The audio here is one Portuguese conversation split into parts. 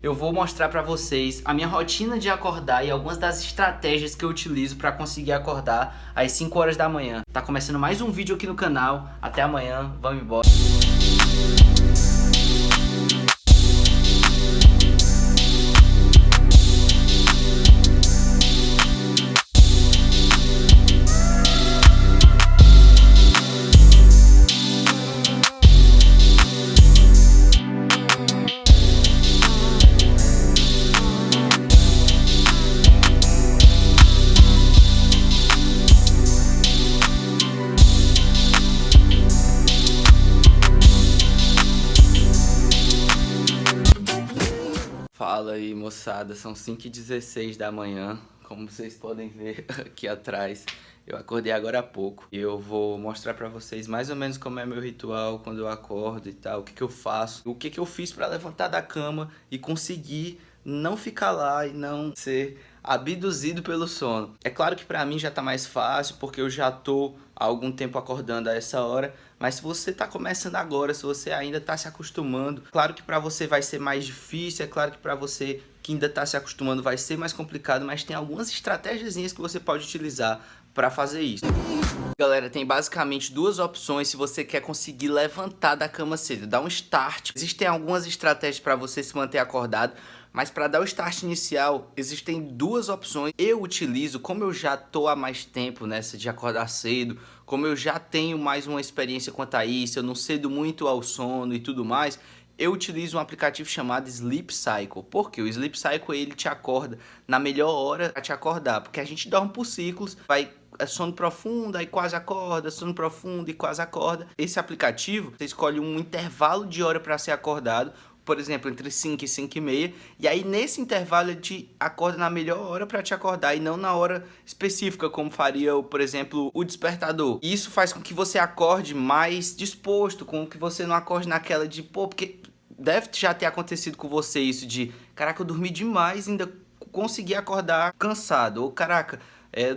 Eu vou mostrar pra vocês a minha rotina de acordar e algumas das estratégias que eu utilizo pra conseguir acordar às 5 horas da manhã. Tá começando mais um vídeo aqui no canal. Até amanhã, vamos embora. Fala aí, moçada, são 5h16 da manhã, como vocês podem ver aqui atrás. Eu acordei agora há pouco e eu vou mostrar pra vocês mais ou menos como é meu ritual quando eu acordo e tal, o que eu faço, o que eu fiz pra levantar da cama e conseguir não ficar lá e não ser abduzido pelo sono. É claro que pra mim já tá mais fácil, porque eu já tô há algum tempo acordando a essa hora, mas se você tá começando agora, se você ainda tá se acostumando, claro que pra você vai ser mais difícil, é claro que pra você que ainda tá se acostumando vai ser mais complicado, mas tem algumas estratégiazinhas que você pode utilizar para fazer isso. Galera, tem basicamente duas opções se você quer conseguir levantar da cama cedo, dar um start. Existem algumas estratégias para você se manter acordado, mas para dar o start inicial, existem duas opções. Eu utilizo, como eu já tô há mais tempo nessa de acordar cedo, como eu já tenho mais uma experiência quanto a isso, eu não cedo muito ao sono e tudo mais, eu utilizo um aplicativo chamado Sleep Cycle. Porque o Sleep Cycle ele te acorda na melhor hora para te acordar, porque a gente dorme por ciclos, vai sono profundo, aí quase acorda, sono profundo e quase acorda. Esse aplicativo, você escolhe um intervalo de hora para ser acordado, por exemplo, entre 5 e 5h30, e aí nesse intervalo ele te acorda na melhor hora para te acordar e não na hora específica, como faria, por exemplo, o despertador. E isso faz com que você acorde mais disposto, com que você não acorde naquela de, pô, porque deve já ter acontecido com você isso de, caraca, eu dormi demais e ainda consegui acordar cansado, ou caraca,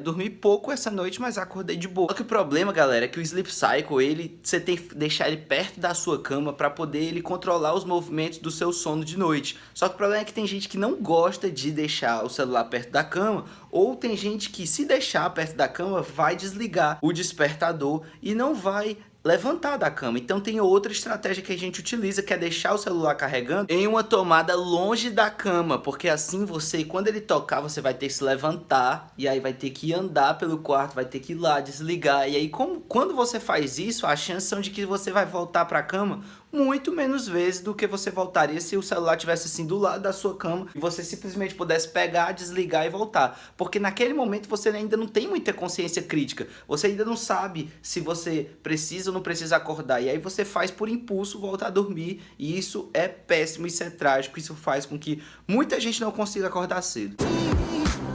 dormi pouco essa noite, mas acordei de boa. Só que o problema, galera, é que o Sleep Cycle, você tem que deixar ele perto da sua cama para poder ele controlar os movimentos do seu sono de noite. Só que o problema é que tem gente que não gosta de deixar o celular perto da cama, ou tem gente que, se deixar perto da cama, vai desligar o despertador e não vai levantar da cama. Então tem outra estratégia que a gente utiliza, que é deixar o celular carregando em uma tomada longe da cama, porque assim você, quando ele tocar, você vai ter que se levantar e aí vai ter que andar pelo quarto, vai ter que ir lá desligar, e aí quando você faz isso, a chance são de que você vai voltar para a cama muito menos vezes do que você voltaria se o celular tivesse assim do lado da sua cama e você simplesmente pudesse pegar, desligar e voltar. Porque naquele momento você ainda não tem muita consciência crítica, você ainda não sabe se você precisa ou não precisa acordar, e aí você faz por impulso voltar a dormir, e isso é péssimo, isso é trágico, isso faz com que muita gente não consiga acordar cedo.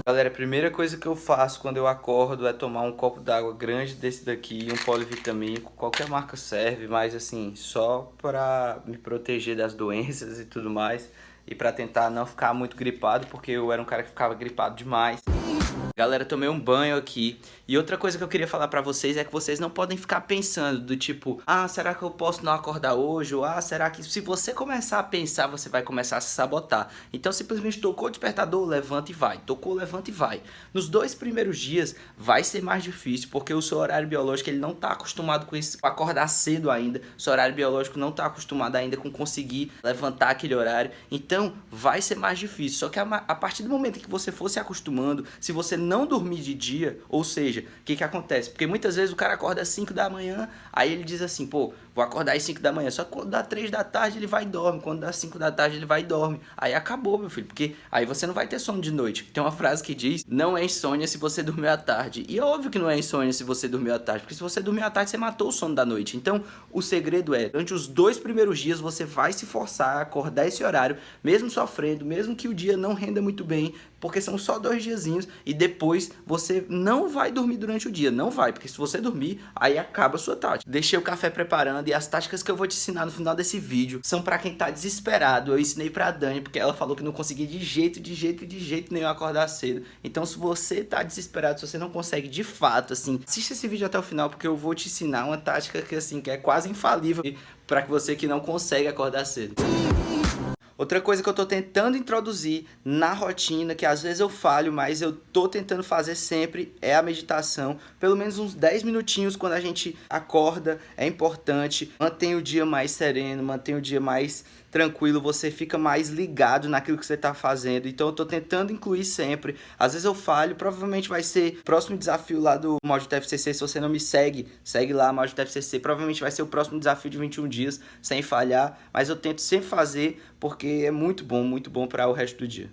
Galera, a primeira coisa que eu faço quando eu acordo é tomar um copo d'água grande desse daqui, um polivitamínico, qualquer marca serve, mas assim, só pra me proteger das doenças e tudo mais, e pra tentar não ficar muito gripado, porque eu era um cara que ficava gripado demais. Galera, tomei um banho aqui. E outra coisa que eu queria falar pra vocês é que vocês não podem ficar pensando do tipo, ah, será que eu posso não acordar hoje? Ou, ah, será que... Se você começar a pensar, você vai começar a se sabotar. Então, simplesmente tocou o despertador, levanta e vai. Tocou, levanta e vai. Nos 2 primeiros dias, vai ser mais difícil, porque o seu horário biológico, ele não tá acostumado com isso, com acordar cedo ainda. O seu horário biológico não tá acostumado ainda com conseguir levantar aquele horário. Então, vai ser mais difícil. Só que a partir do momento que você for se acostumando, se você não dormir de dia, ou seja, o que acontece? Porque muitas vezes o cara acorda às 5 da manhã, aí ele diz assim, pô, vou acordar às 5 da manhã, só que quando dá 3 da tarde ele vai e dorme, quando dá 5 da tarde ele vai e dorme, aí acabou, meu filho, porque aí você não vai ter sono de noite. Tem uma frase que diz, não é insônia se você dormiu à tarde, e é óbvio que não é insônia se você dormiu à tarde, porque se você dormiu à tarde você matou o sono da noite. Então o segredo é, durante os 2 primeiros dias você vai se forçar a acordar esse horário, mesmo sofrendo, mesmo que o dia não renda muito bem, porque são só 2 diazinhos, e depois você não vai dormir durante o dia, não vai, porque se você dormir, aí acaba a sua tática. Deixei o café preparando e as táticas que eu vou te ensinar no final desse vídeo são pra quem tá desesperado. Eu ensinei pra Dani, porque ela falou que não conseguia de jeito nenhum acordar cedo. Então se você tá desesperado, se você não consegue de fato, assim, assista esse vídeo até o final, porque eu vou te ensinar uma tática que, assim, que é quase infalível pra você que não consegue acordar cedo. Outra coisa que eu tô tentando introduzir na rotina, que às vezes eu falho, mas eu tô tentando fazer sempre, é a meditação. Pelo menos uns 10 minutinhos quando a gente acorda, é importante. Mantém o dia mais sereno, mantém o dia mais tranquilo, você fica mais ligado naquilo que você está fazendo. Então eu tô tentando incluir sempre. Às vezes eu falho, provavelmente vai ser o próximo desafio lá do Mod TFCC. Se você não me segue, segue lá, Mod TFCC. Provavelmente vai ser o próximo desafio de 21 dias, sem falhar. Mas eu tento sempre fazer, porque é muito bom para o resto do dia.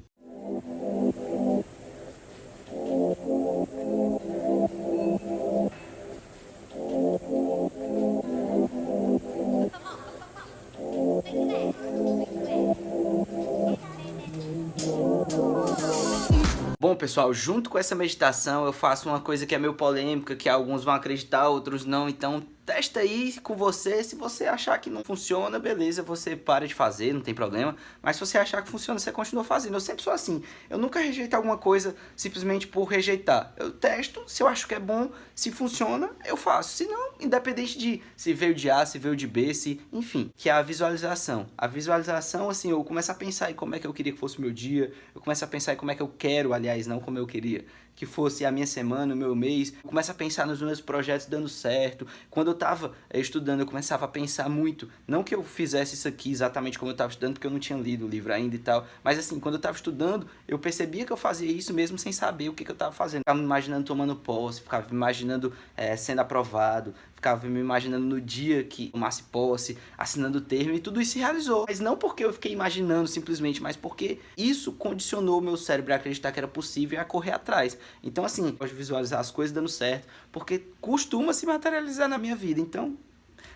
Bom, pessoal, junto com essa meditação eu faço uma coisa que é meio polêmica, que alguns vão acreditar, outros não, então testa aí com você. Se você achar que não funciona, beleza, você para de fazer, não tem problema. Mas se você achar que funciona, você continua fazendo. Eu sempre sou assim, eu nunca rejeito alguma coisa simplesmente por rejeitar. Eu testo, se eu acho que é bom, se funciona, eu faço. Se não, independente de se veio de A, se veio de B, se... enfim, que é a visualização. A visualização, assim, eu começo a pensar em como é que eu queria que fosse o meu dia, eu começo a pensar em como é que eu quero, aliás, não como eu queria que fosse a minha semana, o meu mês. Eu começo a pensar nos meus projetos dando certo. Quando eu estava estudando, eu começava a pensar muito. Não que eu fizesse isso aqui exatamente como eu estava estudando, porque eu não tinha lido o livro ainda e tal. Mas assim, quando eu estava estudando, eu percebia que eu fazia isso mesmo sem saber o que eu estava fazendo. Ficava me imaginando tomando posse, ficava me imaginando sendo aprovado, ficava me imaginando no dia que tomasse posse, assinando o termo, e tudo isso se realizou. Mas não porque eu fiquei imaginando simplesmente, mas porque isso condicionou o meu cérebro a acreditar que era possível e a correr atrás. Então assim, eu gosto de visualizar as coisas dando certo, porque costuma se materializar na minha vida. Então,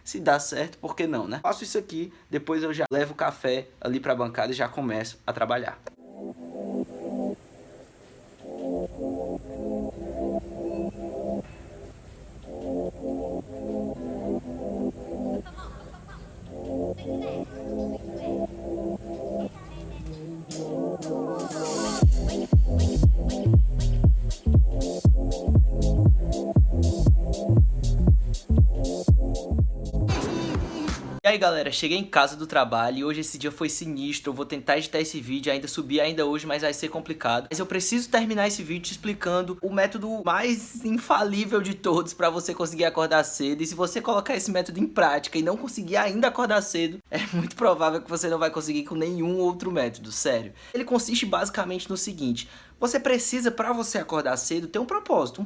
se dá certo, por que não, né? Faço isso aqui, depois eu já levo o café ali pra bancada e já começo a trabalhar. E aí galera, cheguei em casa do trabalho e hoje esse dia foi sinistro. Eu vou tentar editar esse vídeo, ainda subir ainda hoje, mas vai ser complicado. Mas eu preciso terminar esse vídeo te explicando o método mais infalível de todos para você conseguir acordar cedo. E se você colocar esse método em prática e não conseguir ainda acordar cedo, é muito provável que você não vai conseguir com nenhum outro método, sério. Ele consiste basicamente no seguinte: você precisa, para você acordar cedo, ter um propósito,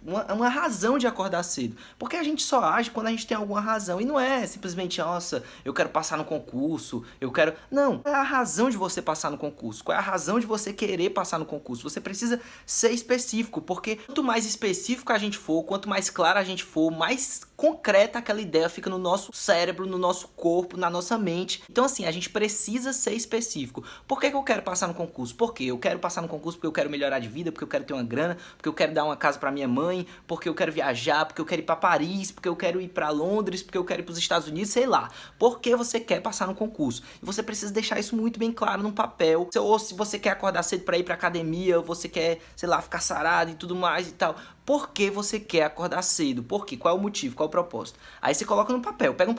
uma razão de acordar cedo. Porque a gente só age quando a gente tem alguma razão. E não é simplesmente, nossa, eu quero passar no concurso, eu quero... Não, qual é a razão de você passar no concurso? Qual é a razão de você querer passar no concurso? Você precisa ser específico, porque quanto mais específico a gente for, quanto mais claro a gente for, mais concreta aquela ideia fica no nosso cérebro, no nosso corpo, na nossa mente. Então assim, a gente precisa ser específico. Por que eu quero passar no concurso? Porque eu quero passar no concurso porque eu quero melhorar de vida, porque eu quero ter uma grana, porque eu quero dar uma casa pra minha mãe, porque eu quero viajar, porque eu quero ir pra Paris, porque eu quero ir pra Londres, porque eu quero ir pros Estados Unidos, sei lá. Por que você quer passar no concurso? E você precisa deixar isso muito bem claro num papel. Ou se você quer acordar cedo pra ir pra academia, ou você quer, sei lá, ficar sarado e tudo mais e tal. Por que você quer acordar cedo? Por quê? Qual é o motivo? Qual é o propósito? Aí você coloca no papel, pega um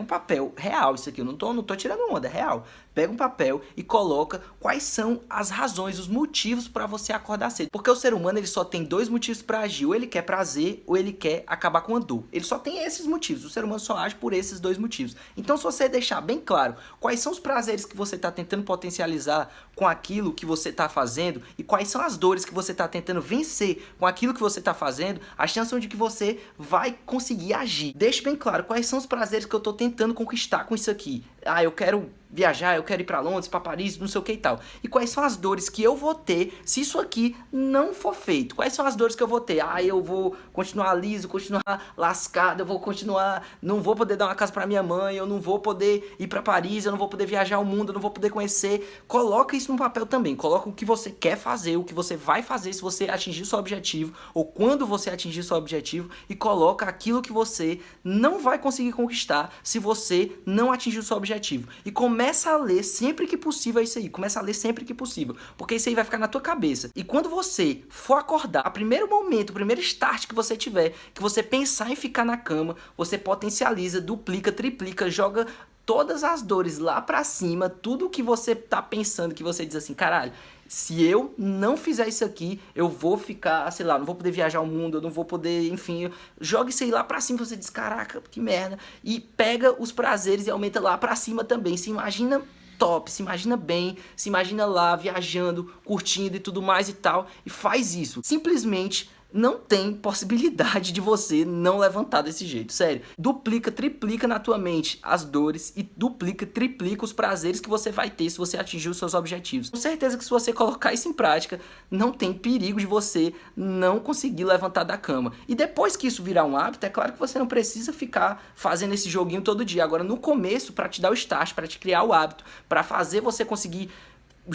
papel real, isso aqui, eu não tô tirando onda, é real. Pega um papel e coloca quais são as razões, os motivos para você acordar cedo. Porque o ser humano, ele só tem dois motivos para agir, ou ele quer prazer, ou ele quer acabar com a dor. Ele só tem esses motivos, o ser humano só age por esses dois motivos. Então se você deixar bem claro quais são os prazeres que você está tentando potencializar com aquilo que você está fazendo, e quais são as dores que você está tentando vencer com aquilo que você está fazendo, a chance de que você vai conseguir agir. Deixe bem claro quais são os prazeres que eu estou tentando conquistar com isso aqui. Ah, eu quero viajar, eu quero ir pra Londres, pra Paris, não sei o que e tal. E quais são as dores que eu vou ter se isso aqui não for feito? Quais são as dores que eu vou ter? Ah, eu vou continuar liso, continuar lascado, eu vou continuar... Não vou poder dar uma casa pra minha mãe, eu não vou poder ir pra Paris, eu não vou poder viajar o mundo, eu não vou poder conhecer. Coloca isso no papel também. Coloca o que você quer fazer, o que você vai fazer se você atingir seu objetivo, ou quando você atingir seu objetivo, e coloca aquilo que você não vai conseguir conquistar se você não atingir o seu objetivo. E começa a ler sempre que possível isso aí. Começa a ler sempre que possível. Porque isso aí vai ficar na tua cabeça. E quando você for acordar, o primeiro momento, o primeiro start que você tiver, que você pensar em ficar na cama, você potencializa, duplica, triplica, joga todas as dores lá pra cima, tudo que você tá pensando, que você diz assim, caralho, se eu não fizer isso aqui, eu vou ficar, sei lá, não vou poder viajar o mundo, eu não vou poder, enfim, joga isso aí lá pra cima, você diz, caraca, que merda, e pega os prazeres e aumenta lá pra cima também, se imagina top, se imagina bem, se imagina lá viajando, curtindo e tudo mais e tal, e faz isso, simplesmente não tem possibilidade de você não levantar desse jeito, sério. Duplica, triplica na tua mente as dores e duplica, triplica os prazeres que você vai ter se você atingir os seus objetivos. Com certeza que se você colocar isso em prática, não tem perigo de você não conseguir levantar da cama. E depois que isso virar um hábito, é claro que você não precisa ficar fazendo esse joguinho todo dia. Agora, no começo, para te dar o start, para te criar o hábito, para fazer você conseguir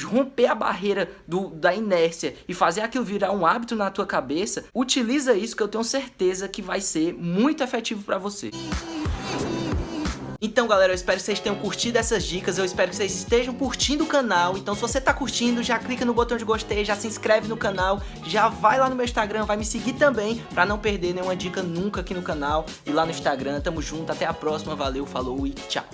romper a barreira da inércia e fazer aquilo virar um hábito na tua cabeça, utiliza isso que eu tenho certeza que vai ser muito efetivo para você. Então galera, eu espero que vocês tenham curtido essas dicas, eu espero que vocês estejam curtindo o canal, então se você tá curtindo, já clica no botão de gostei, já se inscreve no canal, já vai lá no meu Instagram, vai me seguir também, pra não perder nenhuma dica nunca aqui no canal, e lá no Instagram, tamo junto, até a próxima, valeu, falou e tchau!